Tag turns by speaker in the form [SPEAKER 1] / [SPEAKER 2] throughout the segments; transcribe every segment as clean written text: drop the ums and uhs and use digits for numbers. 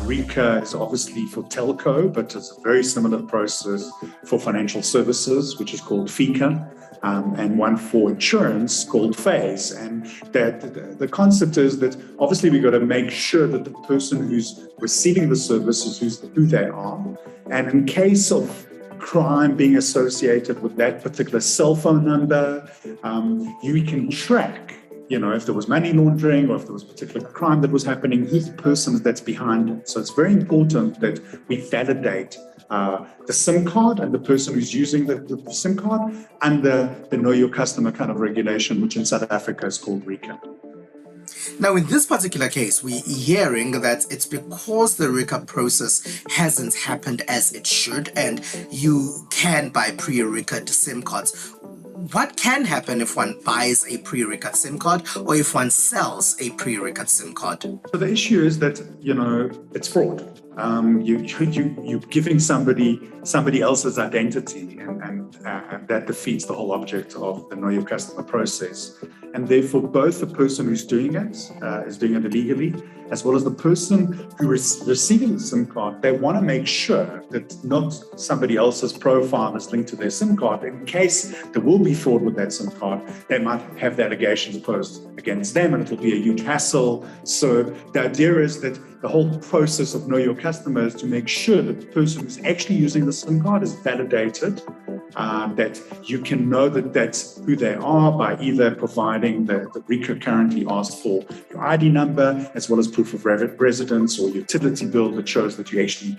[SPEAKER 1] RICA is obviously for telco, but it's a very similar process for financial services, which is called FICA. And one for insurance called phase. And that the concept is that obviously we've got to make sure that the person who's receiving the service is who they are. And in case of crime being associated with that particular cell phone number, you can track, if there was money laundering or if there was a particular crime that was happening, who's the person that's behind it. So it's very important that we validate the SIM card and the person who's using the SIM card under the Know Your Customer kind of regulation, which in South Africa is called RICA.
[SPEAKER 2] Now, in this particular case, we're hearing that it's because the RICA process hasn't happened as it should, and you can buy pre-RICA SIM cards. What can happen if one buys a pre-RICA SIM card or if one sells a pre-RICA SIM card?
[SPEAKER 1] So the issue is that, it's fraud. You're giving somebody else's identity, and that defeats the whole object of the Know Your Customer process. And therefore, both the person who's doing it is doing it illegally, as well as the person who is receiving the SIM card. They want to make sure that not somebody else's profile is linked to their SIM card. In case there will be fraud with that SIM card, they might have the allegations posed against them, and it'll be a huge hassle. So the idea is that the whole process of Know Your Customer is to make sure that the person who's actually using the SIM card is validated, that you can know that that's who they are by either providing the RICA currently asked for your ID number, as well as proof of residence or utility bill that shows that you actually,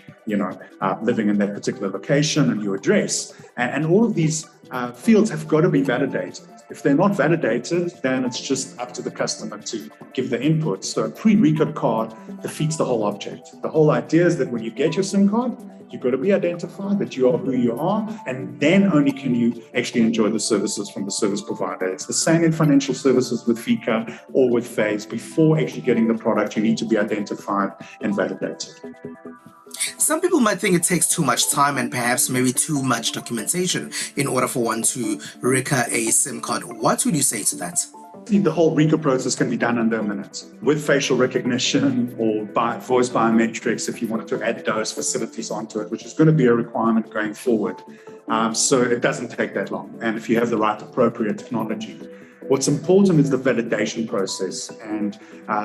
[SPEAKER 1] living in that particular location, and your address. And all of these fields have got to be validated. If they're not validated, then it's just up to the customer to give the input. So a pre-RICA card defeats the whole object. The whole idea is that when you get your SIM card, you've got to be identified that you are who you are, and then only can you actually enjoy the services from the service provider. It's the same in financial services with FICA or with phase. Before actually getting the product, you need to be identified and validated.
[SPEAKER 2] Some people might think it takes too much time and perhaps maybe too much documentation in order for one to RICA a SIM card. What would you say to that?
[SPEAKER 1] The whole RICA process can be done under a minute with facial recognition or by voice biometrics if you wanted to add those facilities onto it, which is going to be a requirement going forward. So it doesn't take that long. And if you have the right appropriate technology. What's important is the validation process, and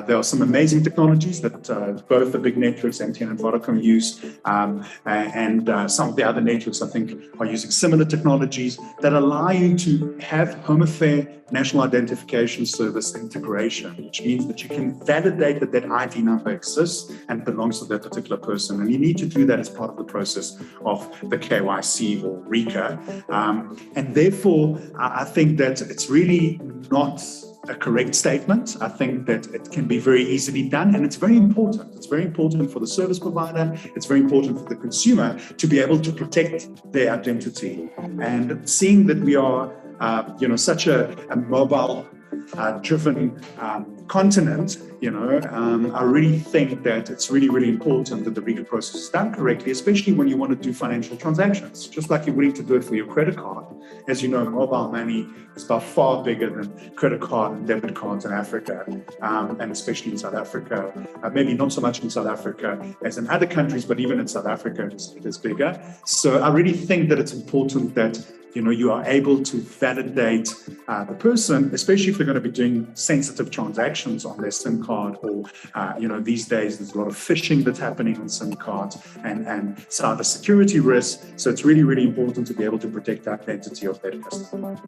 [SPEAKER 1] there are some amazing technologies that both the big networks, MTN and Vodacom, use, and some of the other networks, I think, are using similar technologies that allow you to have Home Affairs National Identification Service integration, which means that you can validate that that ID number exists and belongs to that particular person. And you need to do that as part of the process of the KYC or RICA. And therefore, I think that it's really not a correct statement. I think that it can be very easily done, and it's very important. It's very important for the service provider. It's very important for the consumer to be able to protect their identity. And seeing that we are, such a mobile driven continent, I really think that it's really, really important that the RICA process is done correctly, especially when you want to do financial transactions, just like you're willing to do it for your credit card. As you know, mobile money is by far bigger than credit card and debit cards in Africa, and especially in South Africa. Maybe not so much in South Africa as in other countries, but even in South Africa, it is bigger. So I really think that it's important that you are able to validate the person, especially if they're going to be doing sensitive transactions on their SIM card, or, these days there's a lot of phishing that's happening on SIM cards and cyber security risks. So it's really, really important to be able to protect the identity of that customer.